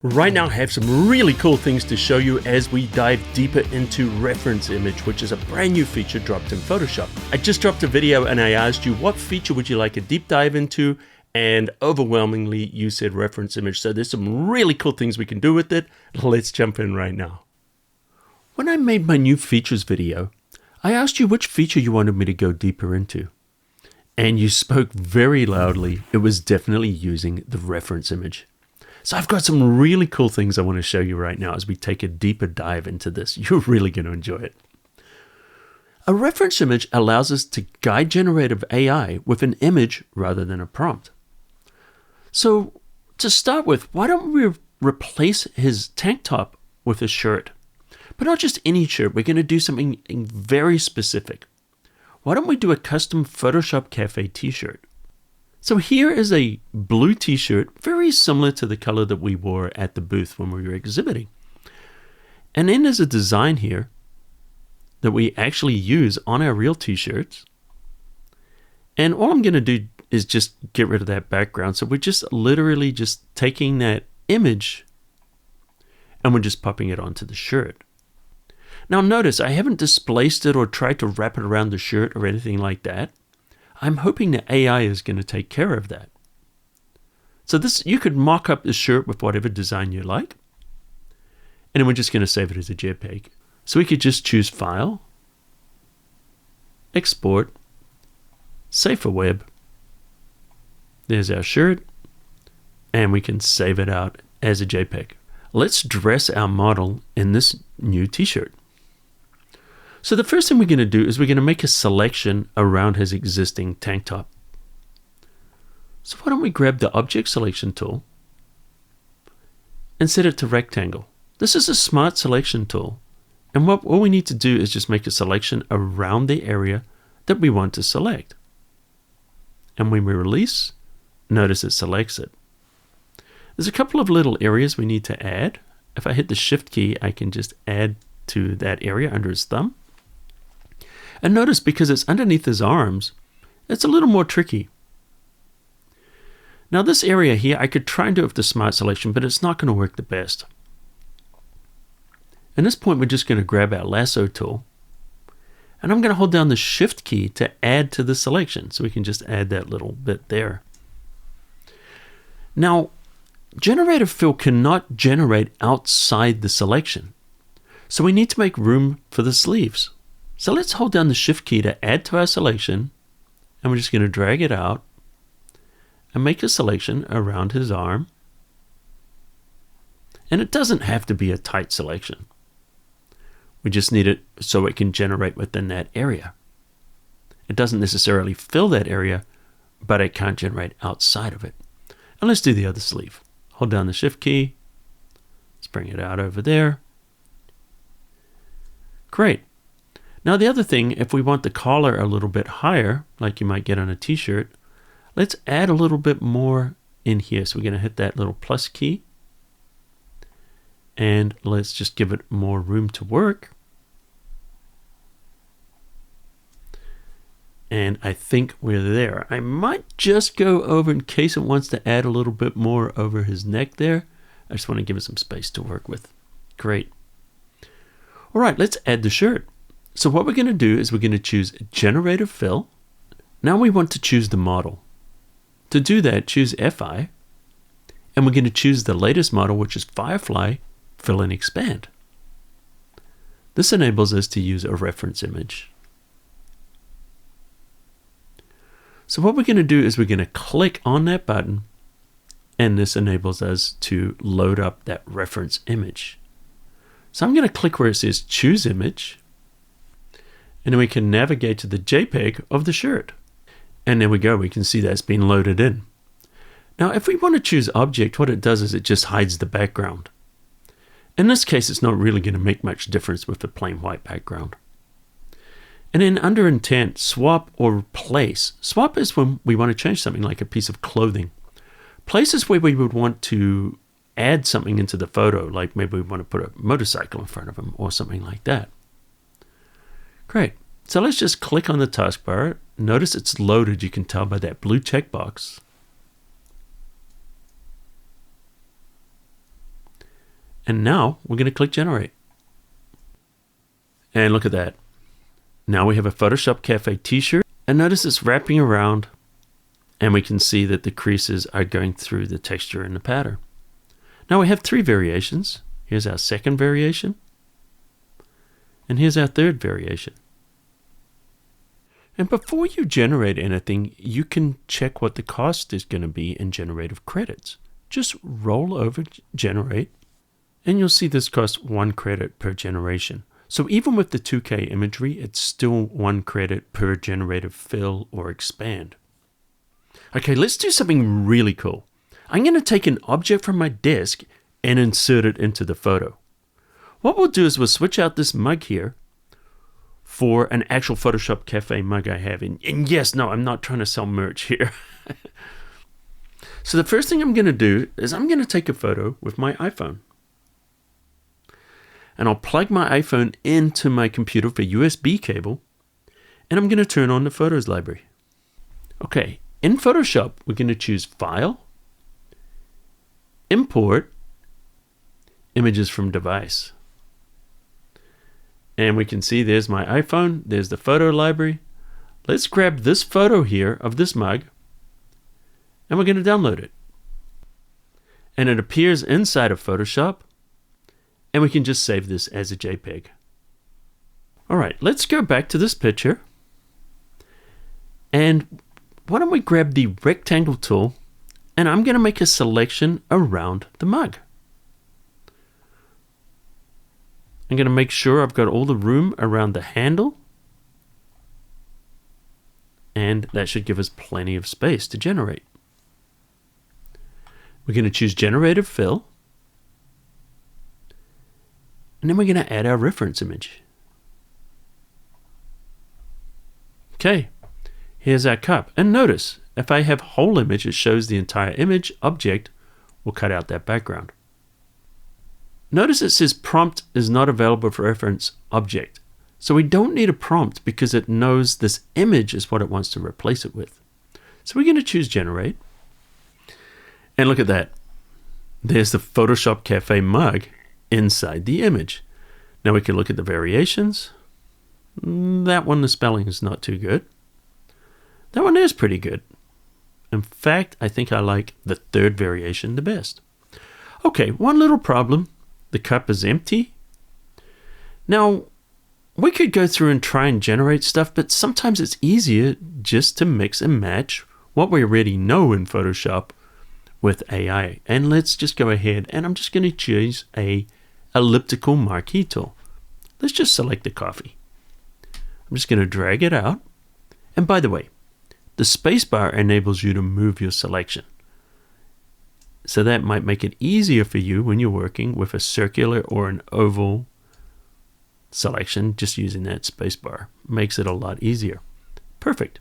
Right now I have some really cool things to show you as we dive deeper into reference image, which is a brand new feature dropped in Photoshop. I just dropped a video and I asked you what feature would you like a deep dive into, and overwhelmingly you said reference image. So there's some really cool things we can do with it. Let's jump in right now. When I made my new features video, I asked you which feature you wanted me to go deeper into. And you spoke very loudly. It was definitely using the reference image. So I've got some really cool things I want to show you right now as we take a deeper dive into this. You're really going to enjoy it. A reference image allows us to guide generative AI with an image rather than a prompt. So to start with, why don't we replace his tank top with a shirt? But not just any shirt, we're going to do something very specific. Why don't we do a custom photoshopCAFE t-shirt? So here is a blue t-shirt, very similar to the color that we wore at the booth when we were exhibiting. And then there's a design here that we actually use on our real t-shirts. And all I'm going to do is just get rid of that background. So we're just literally just taking that image and we're just popping it onto the shirt. Now notice I haven't displaced it or tried to wrap it around the shirt or anything like that. I'm hoping that AI is going to take care of that. So this, you could mock up the shirt with whatever design you like. And then we're just going to save it as a JPEG. So we could just choose File, Export, Save for Web. There's our shirt. And we can save it out as a JPEG. Let's dress our model in this new t-shirt. So the first thing we're going to do is we're going to make a selection around his existing tank top. So why don't we grab the Object Selection tool and set it to rectangle. This is a smart selection tool. And all we need to do is just make a selection around the area that we want to select. And when we release, notice it selects it. There's a couple of little areas we need to add. If I hit the Shift key, I can just add to that area under his thumb. And notice because it's underneath his arms, it's a little more tricky. Now this area here, I could try and do it with the smart selection, but it's not going to work the best. At this point, we're just going to grab our lasso tool. And I'm going to hold down the Shift key to add to the selection. So we can just add that little bit there. Now, Generative Fill cannot generate outside the selection. So we need to make room for the sleeves. So let's hold down the Shift key to add to our selection, and we're just going to drag it out and make a selection around his arm. And it doesn't have to be a tight selection. We just need it so it can generate within that area. It doesn't necessarily fill that area, but it can't generate outside of it. And let's do the other sleeve. Hold down the Shift key. Let's bring it out over there. Great. Now the other thing, if we want the collar a little bit higher, like you might get on a t-shirt, let's add a little bit more in here. So we're going to hit that little plus key. And let's just give it more room to work. And I think we're there. I might just go over in case it wants to add a little bit more over his neck there. I just want to give it some space to work with. Great. All right, let's add the shirt. So what we're going to do is we're going to choose Generative Fill. Now we want to choose the model. To do that, choose FI. And we're going to choose the latest model, which is Firefly Fill and Expand. This enables us to use a reference image. So what we're going to do is we're going to click on that button, and this enables us to load up that reference image. So I'm going to click where it says Choose Image, and then we can navigate to the JPEG of the shirt. And there we go, we can see that's been loaded in. Now if we want to choose Object, what it does is it just hides the background. In this case, it's not really going to make much difference with the plain white background. And then under Intent, Swap or Replace. Swap is when we want to change something like a piece of clothing. Place is where we would want to add something into the photo, like maybe we want to put a motorcycle in front of him or something like that. Great. So let's just click on the taskbar. Notice it's loaded. You can tell by that blue checkbox. And now we're going to click generate. And look at that. Now we have a photoshopCAFE t-shirt, and notice it's wrapping around, and we can see that the creases are going through the texture and the pattern. Now we have 3 variations. Here's our second variation, and here's our third variation. And before you generate anything, you can check what the cost is going to be in generative credits. Just roll over generate, and you'll see this costs 1 credit per generation. So even with the 2K imagery, it's still 1 credit per generative fill or expand. Okay, let's do something really cool. I'm going to take an object from my desk and insert it into the photo. What we'll do is we'll switch out this mug here for an actual photoshopCAFE mug I have. And yes, no, I'm not trying to sell merch here. So the first thing I'm going to do is I'm going to take a photo with my iPhone. And I'll plug my iPhone into my computer with a USB cable, and I'm going to turn on the Photos library. Okay, in Photoshop, we're going to choose File, Import, Images from Device. And we can see there's my iPhone, there's the photo library. Let's grab this photo here of this mug, and we're going to download it. And it appears inside of Photoshop. And we can just save this as a JPEG. All right, let's go back to this picture. And why don't we grab the rectangle tool, and I'm going to make a selection around the mug. I'm going to make sure I've got all the room around the handle. And that should give us plenty of space to generate. We're going to choose Generative Fill. And then we're going to add our reference image. Okay, here's our cup. And notice, if I have whole image, it shows the entire image. Object will cut out that background. Notice it says prompt is not available for reference object. So we don't need a prompt because it knows this image is what it wants to replace it with. So we're going to choose generate. And look at that. There's the photoshopCAFE mug inside the image. Now we can look at the variations. That one, the spelling is not too good. That one is pretty good. In fact, I think I like the third variation the best. Okay, one little problem. The cup is empty. Now, we could go through and try and generate stuff, but sometimes it's easier just to mix and match what we already know in Photoshop with AI. And let's just go ahead, and I'm just going to choose a elliptical marquee tool. Let's just select the coffee. I'm just going to drag it out. And by the way, the spacebar enables you to move your selection. So that might make it easier for you when you're working with a circular or an oval selection. Just using that spacebar makes it a lot easier. Perfect.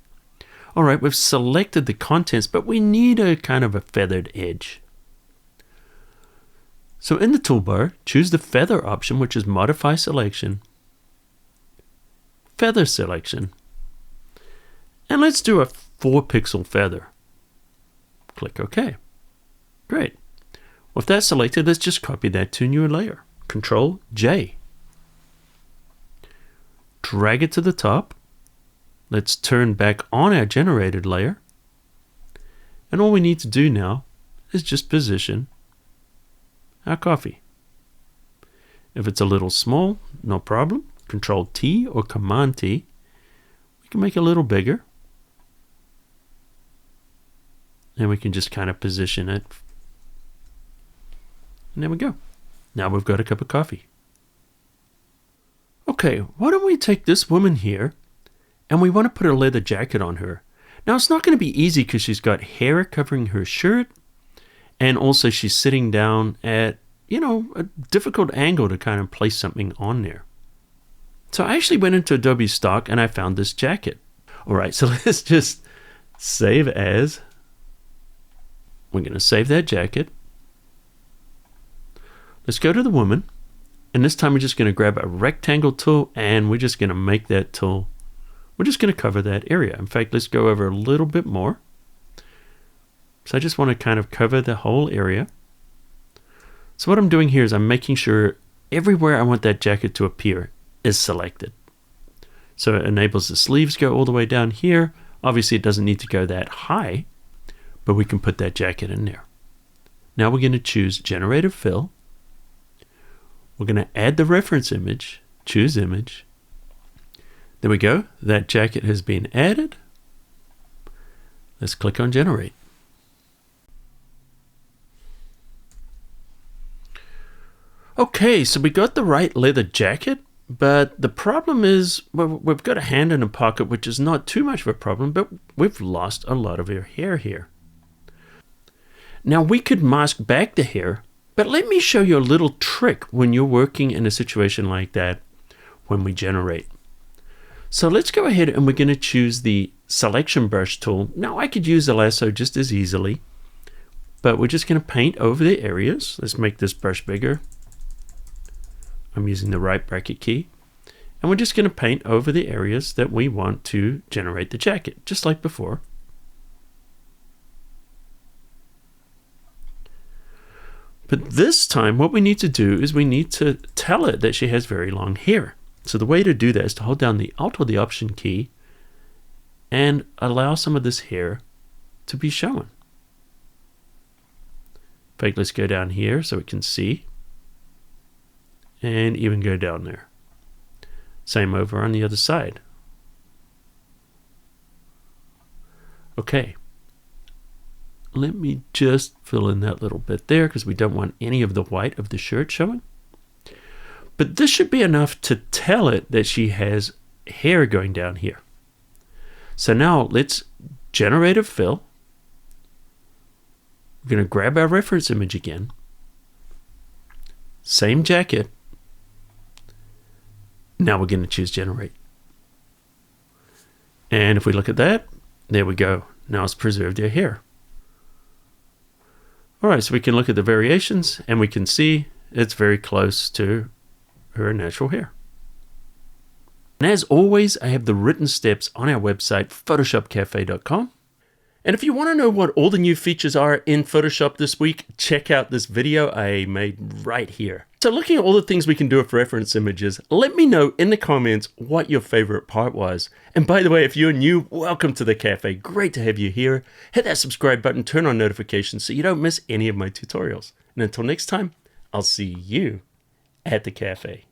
All right, we've selected the contents, but we need a kind of a feathered edge. So in the toolbar, choose the feather option, which is modify selection, feather selection, and let's do a 4-pixel feather. Click OK. Great. With that selected, let's just copy that to a new layer. Control J. Drag it to the top. Let's turn back on our generated layer. And all we need to do now is just position our coffee. If it's a little small, no problem. Control T or Command T. We can make it a little bigger. And we can just kind of position it. And there we go. Now we've got a cup of coffee. Okay, why don't we take this woman here, and we want to put a leather jacket on her. Now it's not going to be easy because she's got hair covering her shirt, and also she's sitting down at, a difficult angle to kind of place something on there. So I actually went into Adobe Stock and I found this jacket. All right, so let's just save as. We're going to save that jacket. Let's go to the woman. And this time we're just going to grab a rectangle tool and we're just going to make that tool. We're just going to cover that area. In fact, let's go over a little bit more. So I just want to kind of cover the whole area. So what I'm doing here is I'm making sure everywhere I want that jacket to appear is selected. So it enables the sleeves go all the way down here. Obviously it doesn't need to go that high, but we can put that jacket in there. Now we're going to choose Generative Fill. We're going to add the reference image, choose image. There we go. That jacket has been added. Let's click on Generate. Okay, so we got the right leather jacket, but the problem is, well, we've got a hand in a pocket, which is not too much of a problem, but we've lost a lot of her hair here. Now we could mask back the hair, but let me show you a little trick when you're working in a situation like that when we generate. So let's go ahead and we're going to choose the selection brush tool. Now I could use the lasso just as easily, but we're just going to paint over the areas. Let's make this brush bigger. I'm using the right bracket key, and we're just going to paint over the areas that we want to generate the jacket, just like before. But this time what we need to do is we need to tell it that she has very long hair. So the way to do that is to hold down the Alt or the Option key and allow some of this hair to be shown. In fact, let's go down here so we can see, and even go down there. Same over on the other side. Okay. Let me just fill in that little bit there because we don't want any of the white of the shirt showing. But this should be enough to tell it that she has hair going down here. So now let's Generative Fill. We're going to grab our reference image again. Same jacket. Now we're going to choose Generate. And if we look at that, there we go. Now it's preserved her hair. All right, so we can look at the variations and we can see it's very close to her natural hair. And as always, I have the written steps on our website, photoshopcafe.com. And if you want to know what all the new features are in Photoshop this week, check out this video I made right here. So looking at all the things we can do with reference images, let me know in the comments what your favorite part was. And by the way, if you're new, welcome to the cafe. Great to have you here. Hit that subscribe button, turn on notifications so you don't miss any of my tutorials. And until next time, I'll see you at the cafe.